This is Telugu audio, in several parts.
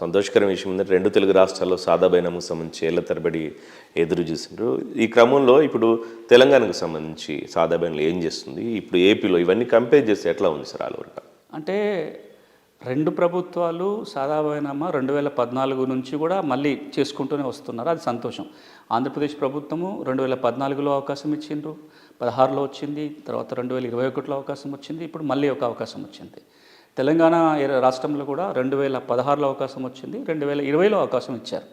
సంతోషకరమైన విషయం ఏంటంటే 2 తెలుగు రాష్ట్రాల్లో సాదా బైనామకు సంబంధించి ఏళ్ల తరబడి ఎదురు చూసిండ్రు. ఈ క్రమంలో ఇప్పుడు తెలంగాణకు సంబంధించి సాదా బైనాలు ఏం చేస్తుంది, ఇప్పుడు ఏపీలో ఇవన్నీ కంపేర్ చేస్తే ఎట్లా ఉంది సార్ ఆలోచన? అంటే 2 ప్రభుత్వాలు సాదా బైనామా 2014 నుంచి కూడా మళ్ళీ చేసుకుంటూనే వస్తున్నారు. అది సంతోషం. ఆంధ్రప్రదేశ్ ప్రభుత్వము 2014లో అవకాశం ఇచ్చిండ్రు, 16లో వచ్చింది, తర్వాత 2021లో అవకాశం వచ్చింది, ఇప్పుడు మళ్ళీ ఒక అవకాశం వచ్చింది. తెలంగాణ రాష్ట్రంలో కూడా 2016లో అవకాశం వచ్చింది, 2020లో అవకాశం ఇచ్చారు.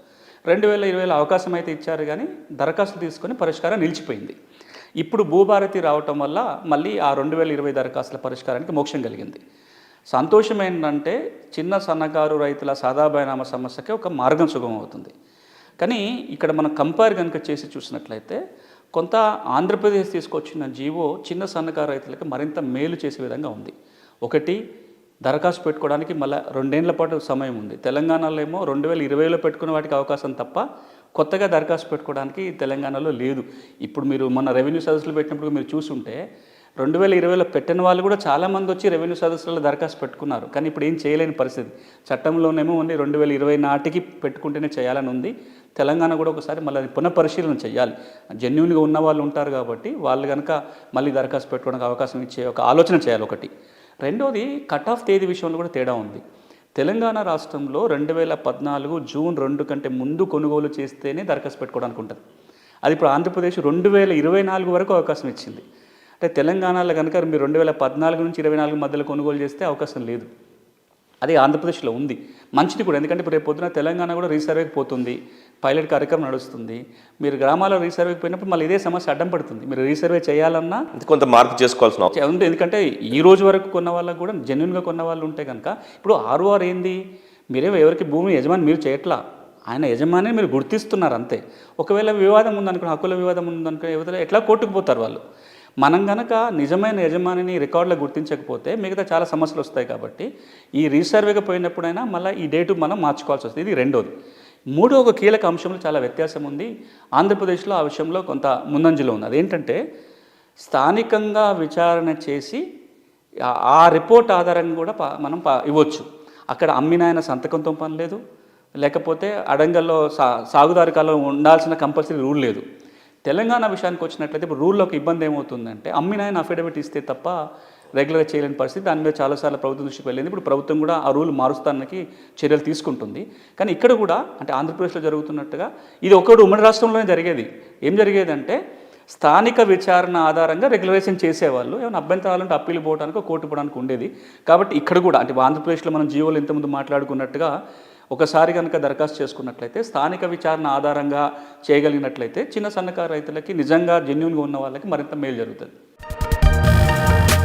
2020లో అవకాశం అయితే ఇచ్చారు, కానీ దరఖాస్తు తీసుకొని పరిష్కారం నిలిచిపోయింది. ఇప్పుడు భూభారతి రావటం వల్ల మళ్ళీ ఆ 2020 దరఖాస్తుల పరిష్కారానికి మోక్షం కలిగింది. సంతోషం ఏంటంటే చిన్న సన్నకారు రైతుల సాదా బైనామా సమస్యకి ఒక మార్గం సుగమం అవుతుంది. కానీ ఇక్కడ మనం కంపేర్ కనుక చేసి చూసినట్లయితే కొంత ఆంధ్రప్రదేశ్ తీసుకొచ్చిన జీవో చిన్న సన్నకారు రైతులకు మరింత మేలు చేసే విధంగా ఉంది. ఒకటి, దరఖాస్తు పెట్టుకోవడానికి మళ్ళీ 2 ఏళ్ల పాటు సమయం ఉంది. తెలంగాణలో ఏమో 2020లో పెట్టుకున్న వాటికి అవకాశం తప్ప కొత్తగా దరఖాస్తు పెట్టుకోవడానికి తెలంగాణలో లేదు. ఇప్పుడు మీరు మొన్న రెవెన్యూ సదస్సులు పెట్టినప్పుడు మీరు చూసుంటే 2020లో పెట్టిన వాళ్ళు కూడా చాలామంది వచ్చి రెవెన్యూ సదస్సులలో దరఖాస్తు పెట్టుకున్నారు. కానీ ఇప్పుడు ఏం చేయలేని పరిస్థితి. చట్టంలోనేమో ఉంది 2020 నాటికి పెట్టుకుంటేనే చేయాలని ఉంది. తెలంగాణ కూడా ఒకసారి మళ్ళీ పునఃపరిశీలన చేయాలి. జెన్యూన్గా ఉన్న వాళ్ళు ఉంటారు కాబట్టి వాళ్ళు కనుక మళ్ళీ దరఖాస్తు పెట్టుకోవడానికి అవకాశం ఇచ్చే ఒక ఆలోచన చేయాలి. ఒకటి. రెండోది, కట్ ఆఫ్ తేదీ విషయంలో కూడా తేడా ఉంది. తెలంగాణ రాష్ట్రంలో 2014 జూన్ 2 కంటే ముందు కొనుగోలు చేస్తేనే దరఖాస్తు పెట్టుకోవడానికి ఉంటుంది. అది ఇప్పుడు ఆంధ్రప్రదేశ్ 2024 వరకు అవకాశం ఇచ్చింది. అంటే తెలంగాణలో కనుక మీరు 2014 నుంచి 2024 మధ్యలో కొనుగోలు చేస్తే అవకాశం లేదు. అది ఆంధ్రప్రదేశ్లో ఉంది. మంచిది కూడా, ఎందుకంటే ఇప్పుడు రేపు పొద్దున తెలంగాణ కూడా రీసర్వేకి పోతుంది, పైలట్ కార్యక్రమం నడుస్తుంది. మీరు గ్రామాల్లో రీసర్వేకి పోయినప్పుడు మళ్ళీ ఇదే సమస్య అడ్డం పడుతుంది. మీరు రీసర్వే చేయాలన్నా కొంత మార్పు చేసుకోవాల్సిన ఉంది. ఎందుకంటే ఈ రోజు వరకు కొన్న వాళ్ళకు కూడా జెన్యున్గా కొన్న వాళ్ళు ఉంటే కనుక ఇప్పుడు ఆర్ఓఆర్ ఏంది, మీరేమో ఎవరికి భూమి యజమాని మీరు చేయట్లా, ఆయన యజమాని మీరు గుర్తిస్తున్నారు అంతే. ఒకవేళ వివాదం ఉందనుకో, హక్కుల వివాదం ఉందనుకో, యువతలో ఎట్లా కోర్టుకు పోతారు వాళ్ళు. మనం కనుక నిజమైన యజమానిని రికార్డులో గుర్తించకపోతే మిగతా చాలా సమస్యలు వస్తాయి. కాబట్టి ఈ రీసర్వేగా పోయినప్పుడైనా మళ్ళీ ఈ డేటు మనం మార్చుకోవాల్సి వస్తుంది. ఇది రెండోది. మూడో ఒక కీలక అంశంలో చాలా వ్యత్యాసం ఉంది. ఆంధ్రప్రదేశ్లో ఆ విషయంలో కొంత ముందంజలో ఉంది. అదేంటంటే స్థానికంగా విచారణ చేసి ఆ రిపోర్ట్ ఆధారంగా కూడా మనం ఇవ్వచ్చు. అక్కడ అమ్మిన ఆయన సంతకంతో పని లేదు, లేకపోతే అడంగల్లో సాగుదారి కాలం ఉండాల్సిన కంపల్సరీ రూల్ లేదు. తెలంగాణ విషయానికి వచ్చినట్లయితే ఇప్పుడు రూల్లో ఒక ఇబ్బంది ఏమవుతుందంటే అమ్మిన ఆయన అఫిడవిట్ ఇస్తే తప్ప రెగ్యులర్గా చేయలేని పరిస్థితి. దాని మీద చాలాసార్లు ప్రభుత్వం దృష్టికి వెళ్ళింది. ఇప్పుడు ప్రభుత్వం కూడా ఆ రూల్ మారుస్తానికి చర్యలు తీసుకుంటుంది. కానీ ఇక్కడ కూడా అంటే ఆంధ్రప్రదేశ్లో జరుగుతున్నట్టుగా ఇది ఒకటి ఉమ్మడి రాష్ట్రంలోనే జరిగేది. ఏం జరిగేదంటే స్థానిక విచారణ ఆధారంగా రెగ్యులరైజేషన్ చేసేవాళ్ళు. ఏమైనా అభ్యంతరాలంటే అప్పీలు పోవడానికి కోర్టు పోవడానికి ఉండేది. కాబట్టి ఇక్కడ కూడా అంటే ఆంధ్రప్రదేశ్లో మనం జీవోలు ఇంతకుముందు మాట్లాడుకున్నట్టుగా ఒకసారి కనుక దరఖాస్తు చేసుకున్నట్లయితే స్థానిక విచారణ ఆధారంగా చేయగలిగినట్లయితే చిన్న సన్నకారు రైతులకి నిజంగా జెన్యూన్గా ఉన్న వాళ్ళకి మరింత మేలు జరుగుతుంది.